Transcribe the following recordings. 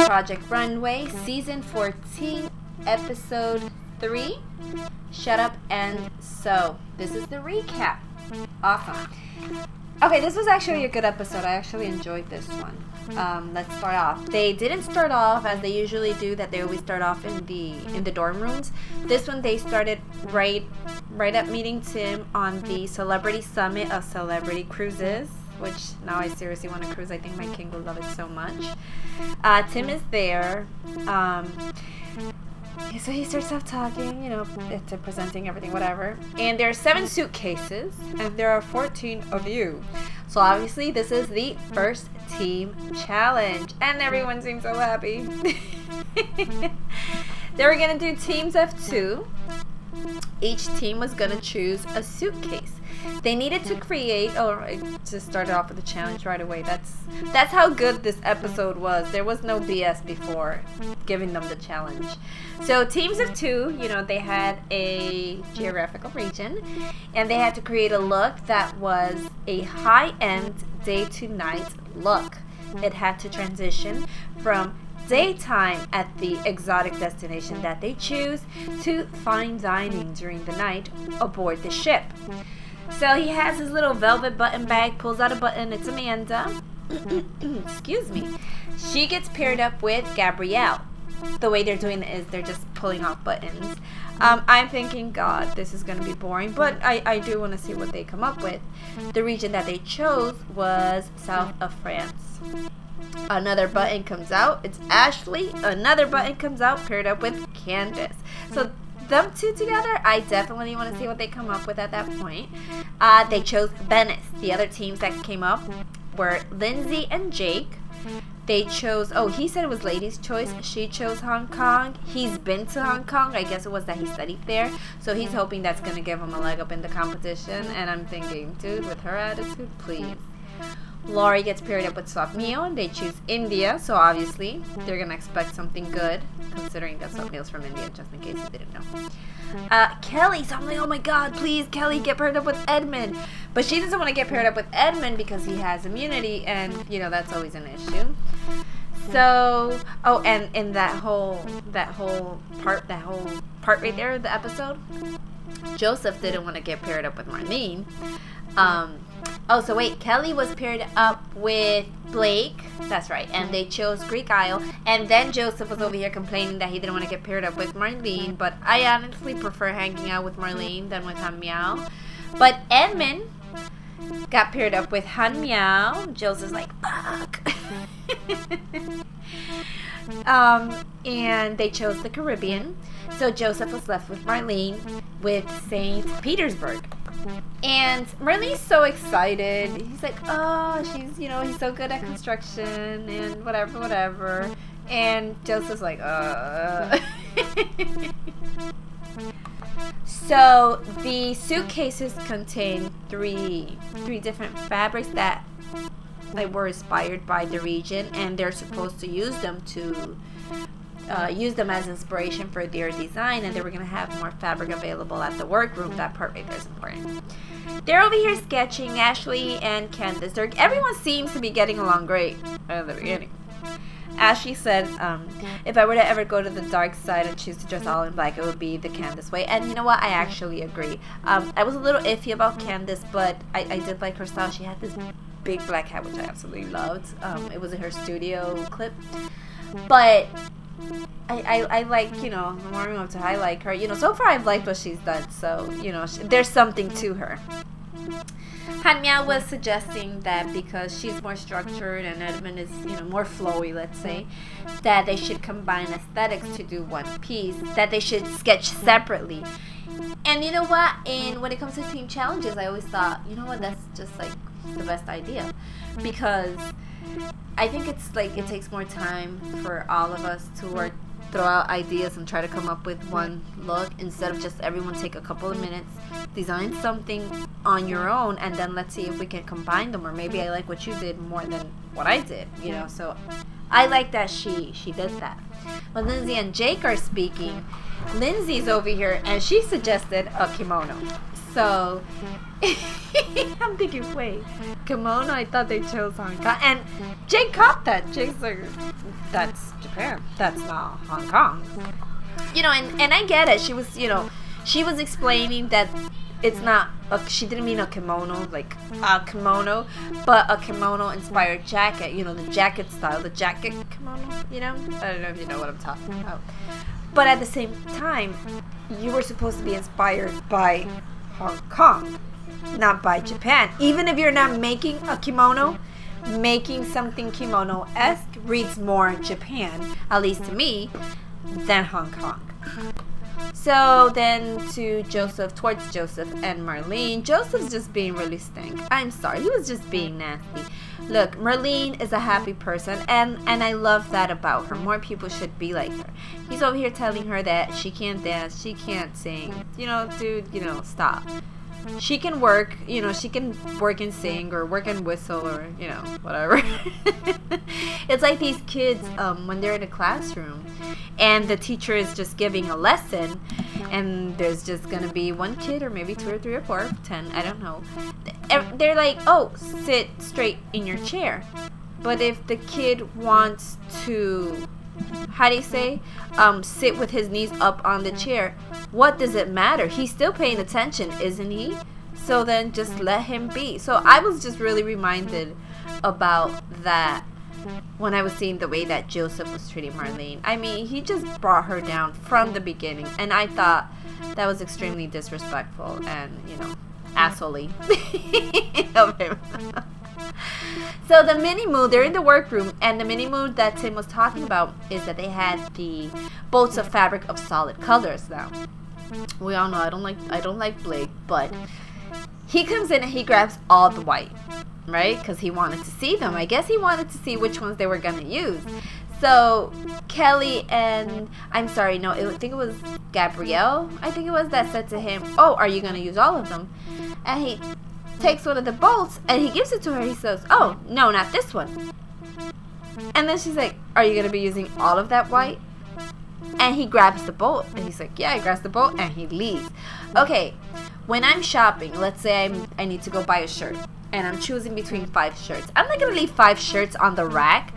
Project Runway, Season 14, Episode 3, Shut Up and Sew. This is the recap. Awesome. Okay, this was actually a good episode. I actually enjoyed this one. Let's start off. They didn't start off as they usually do, that they always start off in the dorm rooms. This one they started right at meeting Tim on the Celebrity Summit of Celebrity Cruises, which now I seriously want to cruise. I think my king will love it so much. Tim is there. So he starts off talking, you know, to presenting everything, whatever. And there are 7 suitcases, and there are 14 of you. So obviously this is the first team challenge, and everyone seems so happy. They were gonna do teams of 2. Each team was gonna choose a suitcase. They needed to create, to start off with the challenge right away. That's how good this episode was. There was no BS before giving them the challenge. So teams of 2, you know, they had a geographical region, and they had to create a look that was a high-end day to night look. It had to transition from daytime at the exotic destination that they choose to fine dining during the night aboard the ship. So he has his little velvet button bag, pulls out a button. It's Amanda. Excuse me. She gets paired up with Gabrielle. The way they're doing it is they're just pulling off buttons. I'm thinking, God, this is going to be boring, but I do want to see what they come up with. The region that they chose was south of France. Another button comes out. It's Ashley. Another button comes out paired up with Candace. So them 2 together, I definitely want to see what they come up with at that point. They chose Venice. The other teams that came up were Lindsay and Jake. They chose, he said it was ladies' choice. She chose Hong Kong. He's been to Hong Kong. I guess it was that he studied there. So he's hoping that's going to give him a leg up in the competition. And I'm thinking, dude, with her attitude, please. Laurie gets paired up with Swap Meal, and they choose India, so obviously they're going to expect something good, considering that Swap Meal's from India, just in case you didn't know. Kelly, so I'm like, oh my God, please, Kelly, get paired up with Edmund. But she doesn't want to get paired up with Edmund because he has immunity, and, you know, that's always an issue. So, and in that whole part right there of the episode, Joseph didn't want to get paired up with Marlene. So wait, Kelly was paired up with Blake. That's right. And they chose Greek Isle. And then Joseph was over here complaining that he didn't want to get paired up with Marlene. But I honestly prefer hanging out with Marlene than with Han Miao. But Edmund got paired up with Han Miao. Joseph's like, fuck. And they chose the Caribbean. So Joseph was left with Marlene with St. Petersburg. And Marlene's so excited. He's like, she's, you know, he's so good at construction and whatever. And Joseph's like, So the suitcases contain three different fabrics that were inspired by the region, and they're supposed to use them as inspiration for their design, and they were going to have more fabric available at the workroom. That part right there is important. They're over here sketching, Ashley and Candace. Everyone seems to be getting along great at the beginning. Ashley said, if I were to ever go to the dark side and choose to dress all in black, it would be the Candace way. And you know what? I actually agree. I was a little iffy about Candace, but I did like her style. She had this big black hat, which I absolutely loved. It was in her studio clip. But I like, you know, the more we move to, I like her. You know, so far I've liked what she's done. So, you know, there's something to her. Han Miao was suggesting that because she's more structured and Edmund is, you know, more flowy, let's say, that they should combine aesthetics to do one piece, that they should sketch separately. And you know what? And when it comes to team challenges, I always thought, you know what, that's just like the best idea. Because I think it's like it takes more time for all of us to throw out ideas and try to come up with one look, instead of just everyone take a couple of minutes, design something on your own, and then let's see if we can combine them. Or maybe I like what you did more than what I did, you know. So I like that she did that. When Lindsay and Jake are speaking, Lindsay's over here and she suggested a kimono. So I'm thinking, wait, kimono? I thought they chose Hong Kong. And Jake caught that. Jake's like, that's Japan. That's not Hong Kong. You know, and I get it. She was, you know, she was explaining that it's not, she didn't mean a kimono, like a kimono, but a kimono-inspired jacket. You know, the jacket style, the jacket kimono, you know? I don't know if you know what I'm talking about. But at the same time, you were supposed to be inspired by Hong Kong, not by Japan. Even if you're not making a kimono, making something kimono-esque reads more Japan, at least to me, than Hong Kong. So then towards Joseph and Marlene. Joseph's just being really stank. I'm sorry, he was just being nasty. Look, Marlene is a happy person, and I love that about her. More people should be like her. He's over here telling her that she can't dance, she can't sing. You know, dude, you know, stop. She can work, you know, she can work and sing or work and whistle or, you know, whatever. It's like these kids when they're in a classroom and the teacher is just giving a lesson and there's just going to be one kid or maybe 2 or 3 or 4 or 10, I don't know. They're like, oh, sit straight in your chair. But if the kid wants to, how do you say, sit with his knees up on the chair, what does it matter? He's still paying attention, isn't he? So then just let him be. So I was just really reminded about that when I was seeing the way that Joseph was treating Marlene. I mean, he just brought her down from the beginning, and I thought that was extremely disrespectful and, you know, assholey of him. So the mini-mood, they're in the workroom, and the mini-mood that Tim was talking about is that they had the bolts of fabric of solid colors. Now, we all know I don't like Blake, but he comes in and he grabs all the white, right? Because he wanted to see them. I guess he wanted to see which ones they were gonna use. So Kelly and, I'm sorry, no, I think it was Gabrielle, I think it was, that said to him, oh, are you gonna use all of them? And he takes one of the bolts and he gives it to her. He says, oh, no, not this one. And then she's like, are you gonna be using all of that white? And he grabs the bolt and he's like, yeah, he grabs the bolt and he leaves. Okay, when I'm shopping, let's say I need to go buy a shirt and I'm choosing between 5 shirts. I'm not gonna leave 5 shirts on the rack.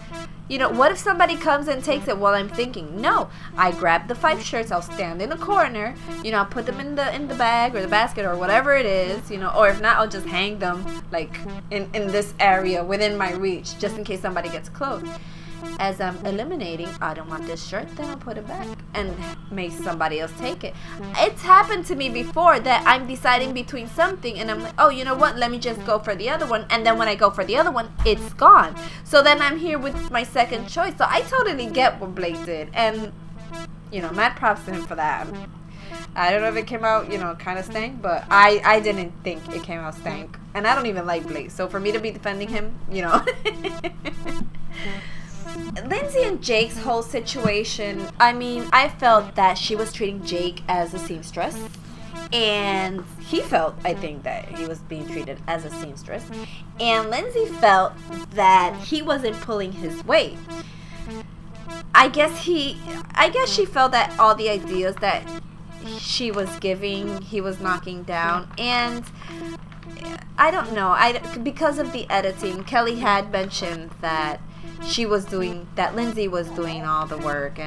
You know, what if somebody comes and takes it while I'm thinking? No, I grab the 5 shirts, I'll stand in a corner, you know, I'll put them in the bag or the basket or whatever it is, you know, or if not, I'll just hang them like in this area within my reach, just in case somebody gets close. As I'm eliminating, I don't want this shirt, then I'll put it back and make somebody else take it. It's happened to me before that I'm deciding between something and I'm like, oh, you know what, let me just go for the other one, and then when I go for the other one, it's gone. So then I'm here with my second choice. So I totally get what Blake did, and you know, mad props to him for that. I don't know if it came out, you know, kind of stank, but I didn't think it came out stank, and I don't even like Blake, so for me to be defending him, you know. Lindsay and Jake's whole situation, I mean, I felt that she was treating Jake as a seamstress, and he felt, I think, that he was being treated as a seamstress, and Lindsay felt that he wasn't pulling his weight. I guess she felt that all the ideas that she was giving, he was knocking down, and I don't know, because of the editing, Kelly had mentioned that Lindsay was doing all the work,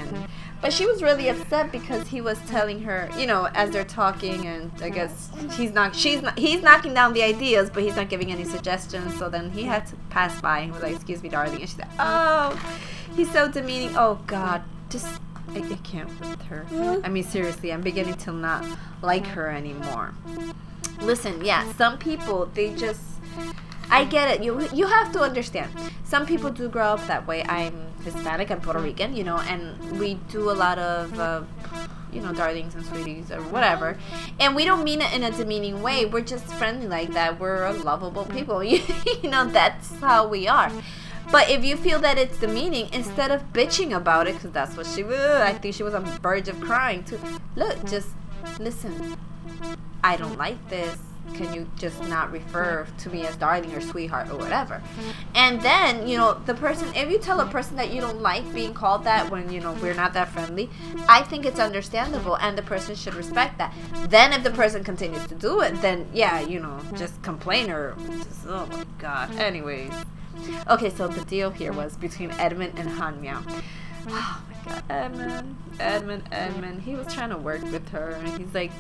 but she was really upset because he was telling her, you know, as they're talking, and I guess he's knocking down the ideas, but he's not giving any suggestions. So then he had to pass by and he was like, excuse me, darling, and she said, oh, he's so demeaning. Oh God, just I can't with her. I mean, seriously, I'm beginning to not like her anymore. Listen, yeah, some people, they just, I get it. You have to understand. Some people do grow up that way. I'm Hispanic, I'm Puerto Rican, you know, and we do a lot of, you know, darlings and sweeties or whatever. And we don't mean it in a demeaning way. We're just friendly like that. We're a lovable people. You know, that's how we are. But if you feel that it's demeaning, instead of bitching about it, because that's what she was, I think she was on the verge of crying too. Look, just listen. I don't like this. can you just not refer to me as darling or sweetheart or whatever? And then, you know, the person, if you tell a person that you don't like being called that when, you know, we're not that friendly, I think it's understandable and the person should respect that. Then if the person continues to do it, then yeah, you know, just complain or just, oh my god. Anyways. Okay, so the deal here was between Edmund and Han Miao. Oh my god, Edmund, he was trying to work with her, and he's like,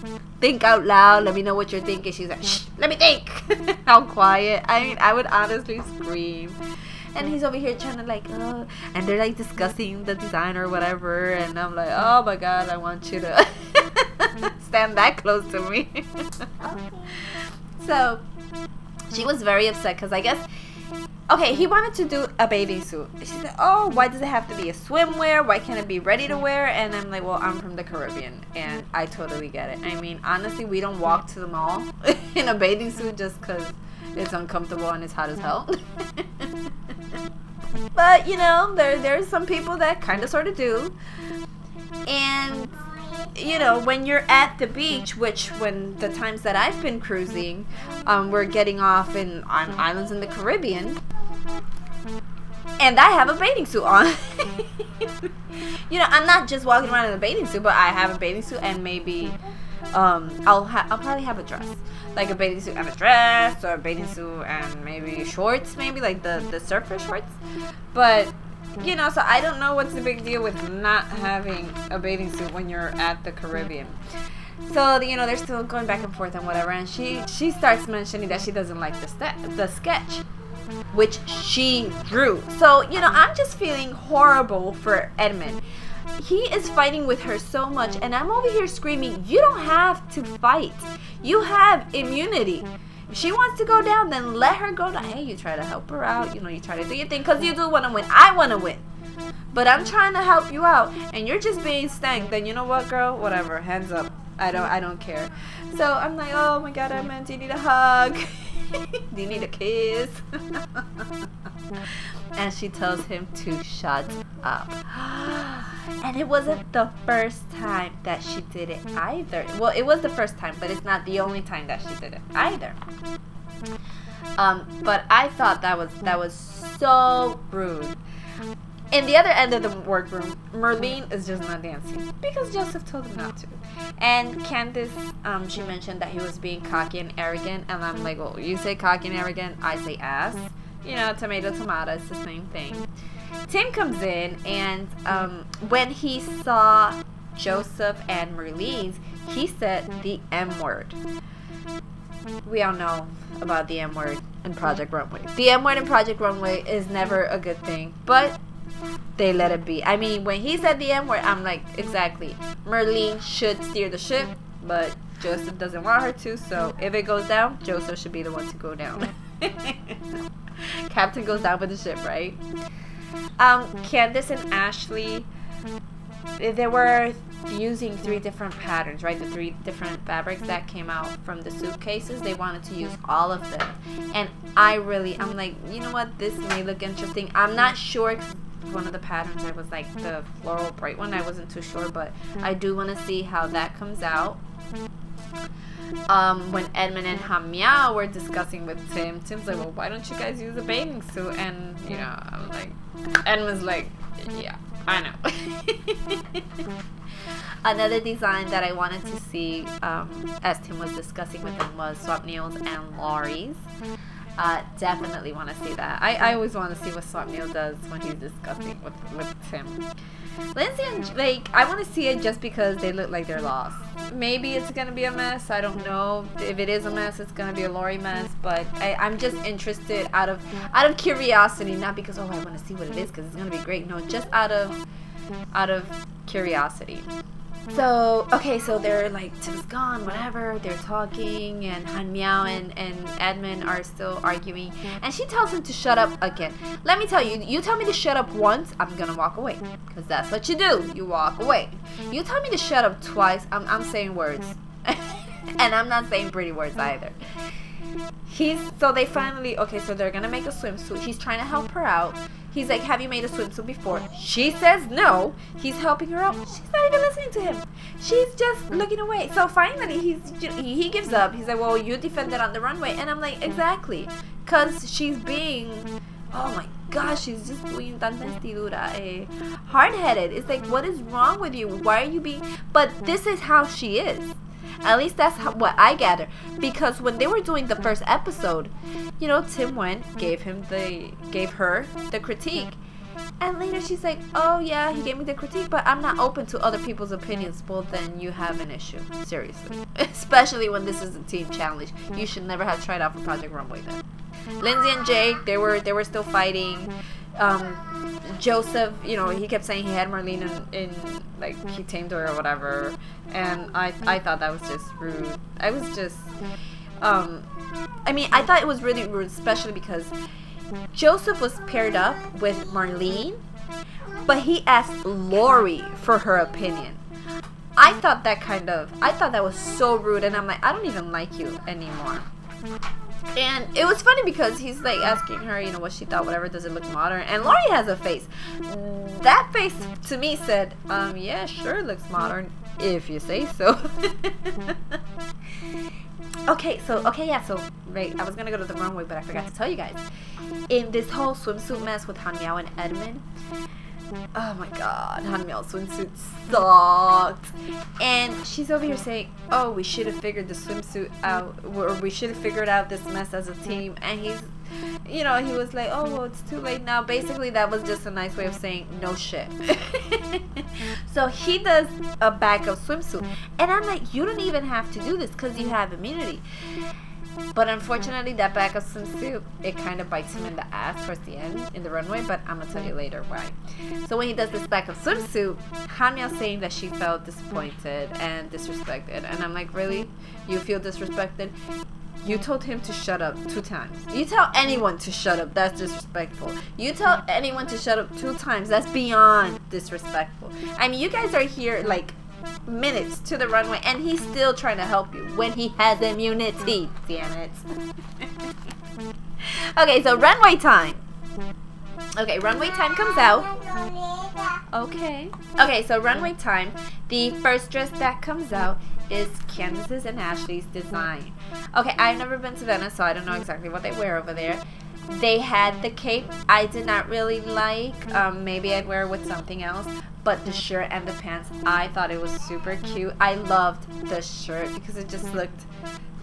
think out loud, let me know what you're thinking. She's like, shh, let me think. How quiet. I mean, I would honestly scream. And he's over here trying to like, oh, and they're like discussing the design or whatever, and I'm like, oh my god, I want you to stand that close to me. So she was very upset because I guess, okay, he wanted to do a bathing suit. She said, oh, why does it have to be a swimwear? Why can't it be ready to wear? And I'm like, well, I'm from the Caribbean, and I totally get it. I mean, honestly, we don't walk to the mall in a bathing suit just because it's uncomfortable and it's hot as hell. But, you know, there's some people that kind of sort of do. And, you know, when you're at the beach, which when the times that I've been cruising, we're getting off on islands in the Caribbean, and I have a bathing suit on. You know, I'm not just walking around in a bathing suit, but I have a bathing suit and maybe I'll probably have a dress, like a bathing suit and a dress, or a bathing suit and maybe shorts, maybe like the surfer shorts. But you know, so I don't know what's the big deal with not having a bathing suit when you're at the Caribbean. So, you know, they're still going back and forth and whatever, and she starts mentioning that she doesn't like the sketch, which she drew. So, you know, I'm just feeling horrible for Edmund. He is fighting with her so much, and I'm over here screaming, you don't have to fight. You have immunity. If she wants to go down, then let her go down. Hey, you try to help her out. You know, you try to do your thing because you do want to win. I want to win. But I'm trying to help you out, and you're just being stank. Then you know what, girl? Whatever. Hands up. I don't care. So I'm like, oh my god, Edmund, do you need a hug? Do you need a kiss? And she tells him to shut up. And it wasn't the first time that she did it either. Well, it was the first time, but it's not the only time that she did it either. But I thought that was so rude. In the other end of the workroom, Merlene is just not dancing because Joseph told him not to. And Candace, she mentioned that he was being cocky and arrogant, and I'm like, well, you say cocky and arrogant, I say ass. You know, tomato, it's the same thing. Tim comes in, and when he saw Joseph and Merlene's, he said the M word. We all know about the M word in Project Runway. The M word in Project Runway is never a good thing, but they let it be. I mean, when he said the M word, I'm like, exactly. Merlene should steer the ship, but Joseph doesn't want her to, so if it goes down, Joseph should be the one to go down. Captain goes down with the ship, right? Candace and Ashley, they were using 3 different patterns, right? The 3 different fabrics that came out from the suitcases. They wanted to use all of them. And I'm like, you know what? This may look interesting. I'm not sure. One of the patterns, I was like the floral bright one. I wasn't too sure, but I do want to see how that comes out. When Edmund and Han Miao were discussing with Tim, Tim's like, well, why don't you guys use a bathing suit? And, you know, I'm like, Edmund's like, yeah, I know. Another design that I wanted to see, as Tim was discussing with them, was Swapnil's and Laurie's. Definitely want to see that. I always want to see what Swapnil does when he's discussing with Tim. Lindsay and Jake, I want to see it just because they look like they're lost. Maybe it's going to be a mess. I don't know. If it is a mess, it's going to be a Laurie mess. But I'm just interested out of curiosity, not because, oh, I want to see what it is because it's going to be great. No, just out of curiosity. So, okay, so they're like, Tim's gone, whatever, they're talking, and Han Miao and Edmund are still arguing, and she tells him to shut up again. Let me tell you, you tell me to shut up once, I'm gonna walk away, because that's what you do, you walk away. You tell me to shut up twice, I'm saying words, and I'm not saying pretty words either. So they finally, okay, so they're gonna make a swimsuit. He's trying to help her out. He's like, have you made a swimsuit before? She says no. He's helping her out. She's not even listening to him. She's just looking away. So finally, he gives up. He's like, well, you defended on the runway. And I'm like, exactly. Because she's being, oh my gosh, she's just doing tanta vestidura, hard-headed. It's like, what is wrong with you? Why are you being, but this is how she is. At least that's what I gather. Because when they were doing the first episode, you know, Tim went, gave her the critique. And later she's like, oh yeah, he gave me the critique, but I'm not open to other people's opinions. Well, then you have an issue. Seriously. Especially when this is a team challenge. You should never have tried out for Project Runway then. Lindsay and Jake, they were still fighting. Joseph, you know, he kept saying he had Marlene in like, he tamed her or whatever, and I thought that was just rude. I was just, I mean, I thought it was really rude, especially because Joseph was paired up with Marlene, but he asked Lori for her opinion. I thought that was so rude, and I'm like, I don't even like you anymore. And it was funny because he's like asking her, you know, what she thought, whatever, does it look modern? And Lori has a face. That face to me said, yeah, sure, it looks modern, if you say so. Okay, so right, I was gonna go to the runway, but I forgot to tell you guys. In this whole swimsuit mess with Hanmiao and Edmund, oh my god, Hanmiao's swimsuit sucked. And she's over here saying, oh, we should have figured the swimsuit out, or we should have figured out this mess as a team. And he's, you know, he was like, oh, well, it's too late now. Basically, that was just a nice way of saying, no shit. So he does a backup swimsuit. And I'm like, you don't even have to do this because you have immunity. But unfortunately, that backup swimsuit, it kind of bites him in the ass towards the end in the runway, but I'm going to tell you later why. So when he does this backup swimsuit, Hanmiao's saying that she felt disappointed and disrespected. And I'm like, really? You feel disrespected? You told him to shut up 2 times. You tell anyone to shut up, that's disrespectful. You tell anyone to shut up 2 times, that's beyond disrespectful. I mean, you guys are here like minutes to the runway and he's still trying to help you when he has immunity. Damn it. Okay, so runway time. Okay, runway time comes out. Okay, so runway time. The first dress that comes out is Candace's and Ashley's design. Okay, I've never been to Venice, so I don't know exactly what they wear over there. They had the cape I did not really like. Maybe I'd wear it with something else. But the shirt and the pants, I thought it was super cute. I loved the shirt because it just looked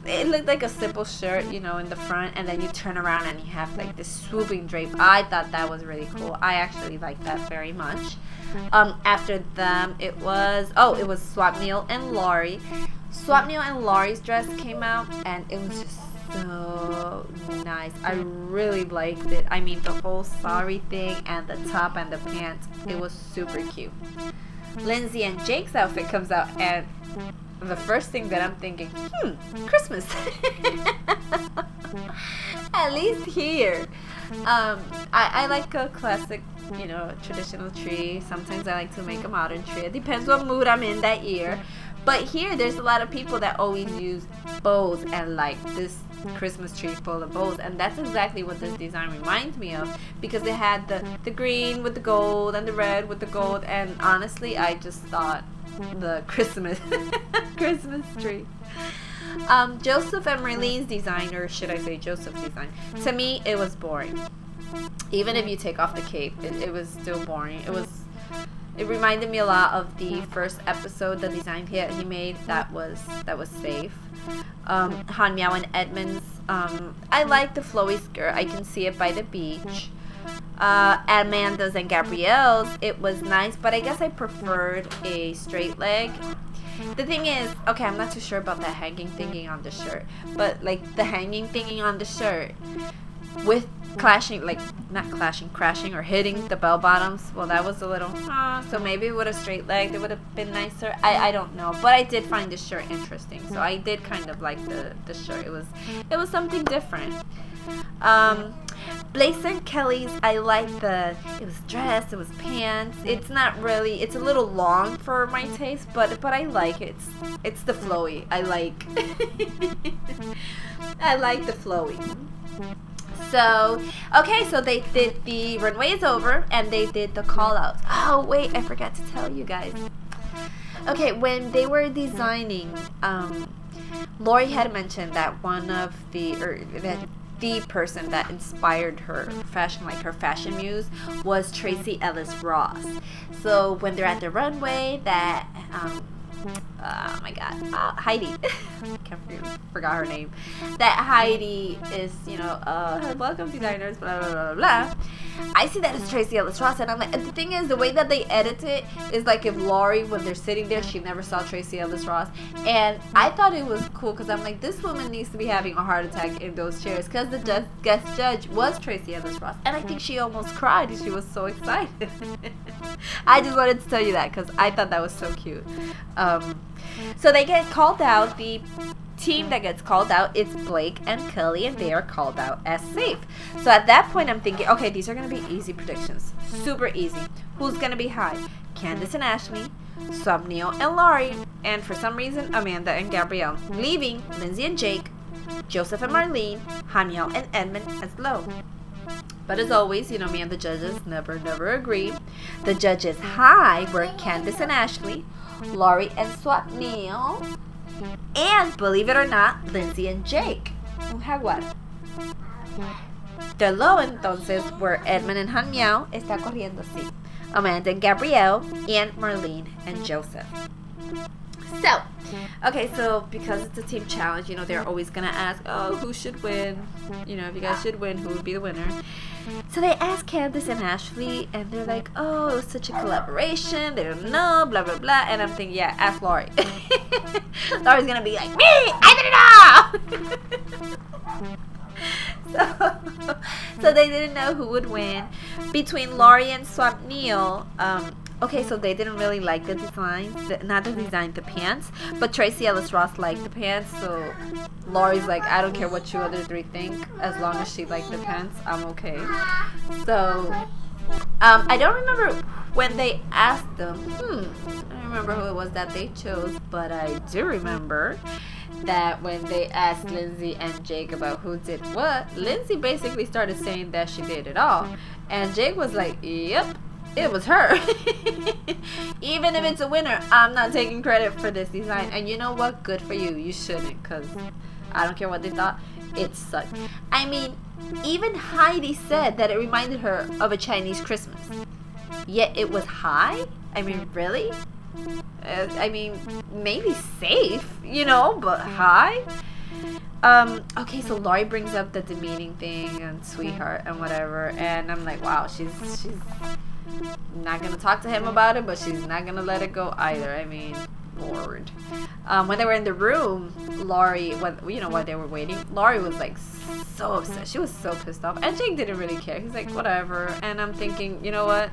like a simple shirt, you know, in the front, and then you turn around and you have like this swooping drape. I thought that was really cool. I actually liked that very much. After them, it was Swapnil and Lori. Swapnil and Lori's dress came out, and it was just so nice. I really liked it. I mean, the whole sari thing and the top and the pants, it was super cute. Lindsay and Jake's outfit comes out, and the first thing that I'm thinking, Christmas. At least here. I like a classic, you know, traditional tree. Sometimes I like to make a modern tree. It depends what mood I'm in that year. But here, there's a lot of people that always use bows, and like this Christmas tree full of bows, and that's exactly what this design reminds me of, because it had the green with the gold and the red with the gold, and honestly, I just thought the Christmas tree. Joseph and Marlene's design, or should I say Joseph's design, to me it was boring. Even if you take off the cape, it was still boring. It reminded me a lot of the first episode, the design he made that was safe. Hanmiao and Edmund's, I like the flowy skirt. I can see it by the beach. Amanda's and Gabrielle's, it was nice, but I guess I preferred a straight leg. The thing is, okay, I'm not too sure about the hanging thingy on the shirt, but like the hanging thingy on the shirt with crashing or hitting the bell bottoms, well, that was a little, so maybe with a straight leg it would have been nicer. I don't know, but I did find the shirt interesting, so I did kind of like the shirt. It was something different. Blake's and Kelly's, I like it was dress, it was pants. It's not really, it's a little long for my taste, but I like it. It's the flowy. I like I like the flowy. So, okay, so they did the runway is over and they did the call outs. Oh wait, I forgot to tell you guys. Okay, when they were designing, Lori had mentioned that the person that inspired her fashion, like her fashion muse, was Tracy Ellis Ross. So when they're at the runway, that oh my god, Heidi, forgot her name. That Heidi is, you know, welcome designers, blah blah blah blah. I see that as Tracy Ellis Ross, and I'm like, the thing is, the way that they edit it is like if Lori, when they're sitting there, she never saw Tracy Ellis Ross, and I thought it was cool because I'm like, this woman needs to be having a heart attack in those chairs because the guest judge was Tracy Ellis Ross, and I think she almost cried. She was so excited. I just wanted to tell you that because I thought that was so cute. So they get called out. The team that gets called out, it's Blake and Kelly, and they are called out as safe. So at that point, I'm thinking, okay, these are going to be easy predictions. Super easy. Who's going to be high? Candace and Ashley, Neil and Laurie, and for some reason, Amanda and Gabrielle. Leaving Lindsay and Jake, Joseph and Marlene, Haniel and Edmund as low. But as always, you know, me and the judges never agree. The judges high were Candace and Ashley, Laurie and Neil, and believe it or not, Lindsay and Jake. Jaguar. The low entonces were Edmund and Haniel, está corriendo, sí, Amanda and Gabrielle, and Marlene and Joseph. So, okay, so because it's a team challenge, you know, they're always going to ask, oh, who should win? You know, if you guys should win, who would be the winner? So they asked Candace and Ashley, and they're like, oh, it was such a collaboration. They don't know, blah, blah, blah. And I'm thinking, yeah, ask Laurie. Laurie's going to be like, me, I did it all! So they didn't know who would win. Between Laurie and Neil, okay, so they didn't really like the design, not the design, the pants, but Tracy Ellis Ross liked the pants, so Laurie's like, I don't care what you other three think, as long as she liked the pants, I'm okay. So, I don't remember when they asked them, I don't remember who it was that they chose, but I do remember that when they asked Lindsay and Jake about who did what, Lindsay basically started saying that she did it all, and Jake was like, yep, it was her. Even if it's a winner, I'm not taking credit for this design. And you know what? Good for you. You shouldn't, because I don't care what they thought. It sucked. I mean, even Heidi said that it reminded her of a Chinese Christmas. Yet it was high? I mean, really? I mean, maybe safe, you know, but high? Okay, so Laurie brings up the demeaning thing and sweetheart and whatever, and I'm like, wow, she's not gonna talk to him about it, but she's not gonna let it go either. I mean, Lord. When they were in the room, Laurie, while they were waiting, Laurie was like so upset. She was so pissed off, and Jake didn't really care. He's like, whatever. And I'm thinking, you know what?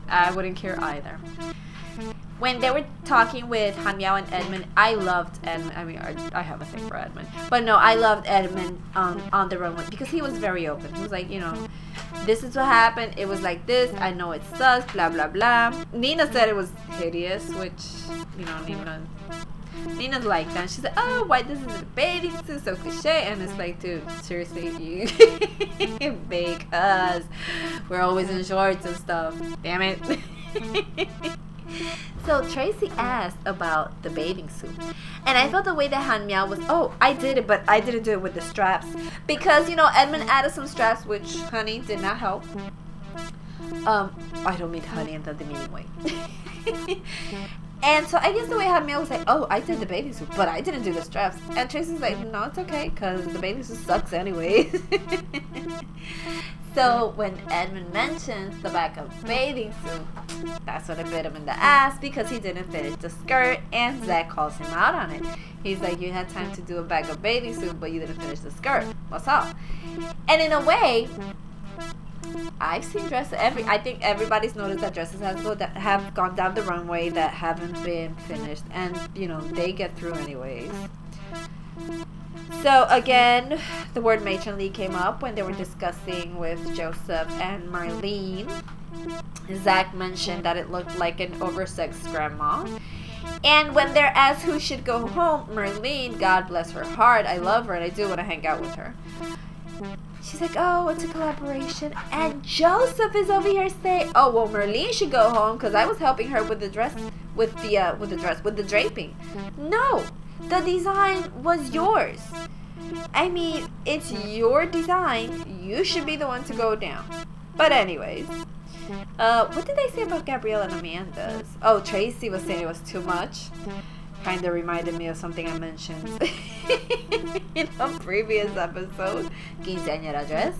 I wouldn't care either. When they were talking with Haniel and Edmund, I loved Edmund. I mean, I have a thing for Edmund. But no, I loved Edmund on the runway because he was very open. He was like, you know, this is what happened. It was like this. I know it sucks, blah, blah, blah. Nina said it was hideous, which, you know, Nina's like that. She said, oh, why this is a bathing suit, so cliche. And it's like, dude, seriously, you because we're always in shorts and stuff. Damn it. So Tracy asked about the bathing suit, and I felt the way that Haniel was, oh, I did it, but I didn't do it with the straps, because, you know, Edmund added some straps, which, honey, did not help. I don't mean honey in the demeaning way. And so I guess the way Haniel was like, oh, I did the bathing suit, but I didn't do the straps. And Tracy's like, no, it's okay, because the bathing suit sucks anyway. So when Edmund mentions the backup bathing suit, that's what it bit him in the ass, because he didn't finish the skirt, and Zach calls him out on it. He's like, you had time to do a backup bathing suit, but you didn't finish the skirt. What's up? And in a way, I've seen dresses. I think everybody's noticed that dresses have gone down the runway that haven't been finished, and you know, they get through anyways. So again, the word matronly came up when they were discussing with Joseph and Marlene. Zach mentioned that it looked like an oversexed grandma. And when they're asked who should go home, Marlene, God bless her heart, I love her and I do want to hang out with her. She's like, oh, it's a collaboration. And Joseph is over here saying, oh, well, Marlene should go home because I was helping her with the dress, with the draping. No, the design was yours. I mean, it's your design. You should be the one to go down. But anyways, what did they say about Gabrielle and Amanda's? Oh, Tracy was saying it was too much. Kind of reminded me of something I mentioned in a previous episode, quinceañera dress.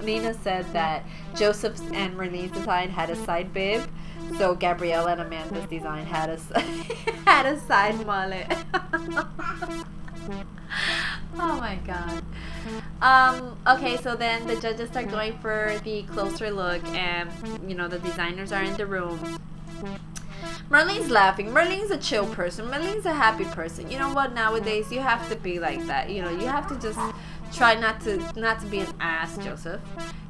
Nina said that Joseph's and Marlene's design had a side bib, so Gabrielle and Amanda's design had a had a side mullet. Oh my god. Okay, so then the judges start going for the closer look, and you know the designers are in the room. Marlene's laughing. Marlene's a chill person. Marlene's a happy person. You know what? Nowadays, you have to be like that. You know, you have to just try not to be an ass, Joseph.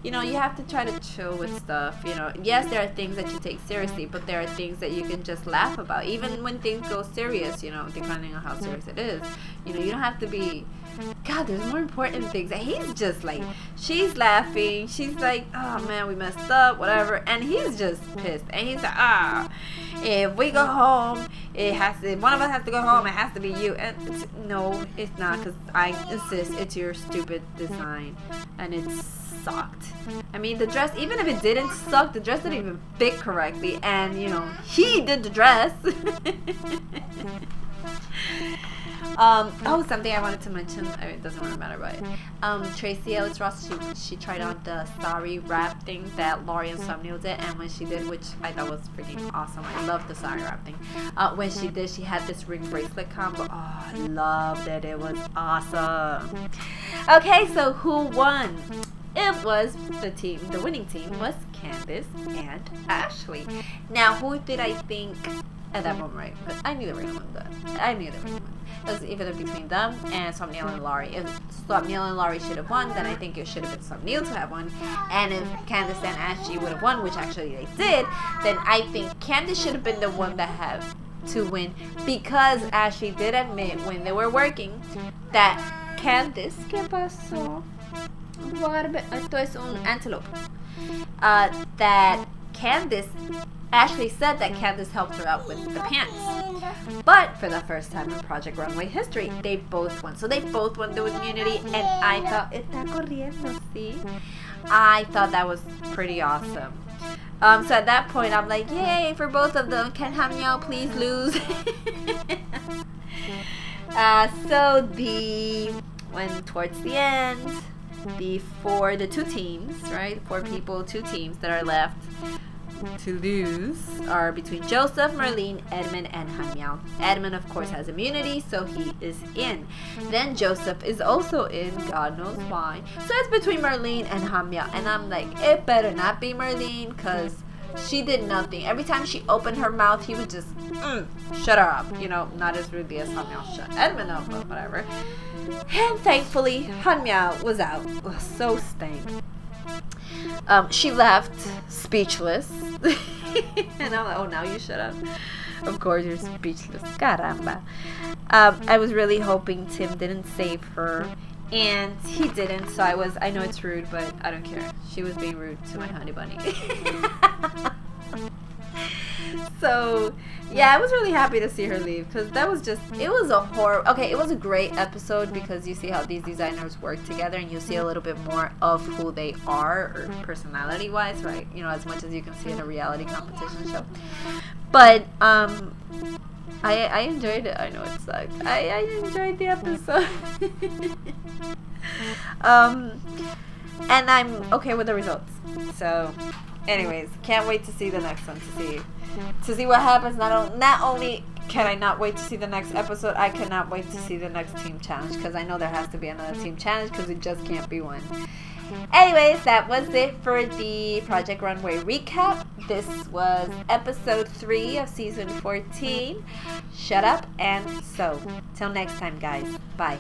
You know, you have to try to chill with stuff. You know, yes, there are things that you take seriously, but there are things that you can just laugh about. Even when things go serious, you know, depending on how serious it is. You know, you don't have to be... God, there's more important things. And he's just like, she's laughing. She's like, oh man, we messed up, whatever. And he's just pissed. And he's like, if we go home, it has to, one of us has to go home. It has to be you. And no, it's not, because I insist it's your stupid design. And it sucked. I mean, the dress, even if it didn't suck, the dress didn't even fit correctly. And, you know, he did the dress. Oh, something I wanted to mention. I mean, it doesn't really matter, but Tracy Ellis Ross, she tried on the sari wrap thing that Laurie and Somniel did, and when she did, which I thought was freaking awesome, I love the sari wrap thing. When she did, she had this ring bracelet combo. Oh, I loved it. It was awesome. Okay, so who won? It was the winning team was Candace and Ashley. Now, who did I think at that moment, right? But I knew they were going to win. I knew they were going to win. It was either between them and Somniel and Laurie. If Somniel and Laurie should have won, then I think it should have been Somniel to have won. And if Candace and Ashley would have won, which actually they did, then I think Candace should have been the one that had to win, because Ashley did admit when they were working that Candace, ¿qué pasó? Esto es un antelope. That Candace, Ashley said that Candace helped her out with the pants. But for the first time in Project Runway history, they both won. So they both won the immunity, and I thought, está corriendo, sí? I thought that was pretty awesome. So at that point, I'm like, yay for both of them. Can Hamyao please lose? So when towards the end, the two teams, right? 4 people, 2 teams that are left to lose are between Joseph, Marlene, Edmund, and Hamyao. Edmund, of course, has immunity, so he is in. Then Joseph is also in, God knows why. So it's between Marlene and Hamyao. And I'm like, it better not be Marlene, because she did nothing. Every time she opened her mouth, he would just, shut her up. You know, not as rudely as Hamyao shut Edmund up, but whatever. And thankfully, Hamyao was out. Ugh, so stank. She left speechless. And I'm like, oh, now you shut up. Of course, you're speechless. Caramba. I was really hoping Tim didn't save her. And he didn't, so I know it's rude, but I don't care. She was being rude to my honey bunny. So, yeah, I was really happy to see her leave, because that was just, it was a horror. Okay, it was a great episode because you see how these designers work together, and you see a little bit more of who they are, or personality-wise, right? You know, as much as you can see in a reality competition show. But, I enjoyed it. I know it sucked. I enjoyed the episode. And I'm okay with the results. So, anyways, can't wait to see the next one, to see what happens. Not only can I not wait to see the next episode, I cannot wait to see the next team challenge, because I know there has to be another team challenge, because it just can't be one. Anyways, that was it for the Project Runway recap. This was episode 3 of season 14. Shut up and sew. Till next time, guys. Bye.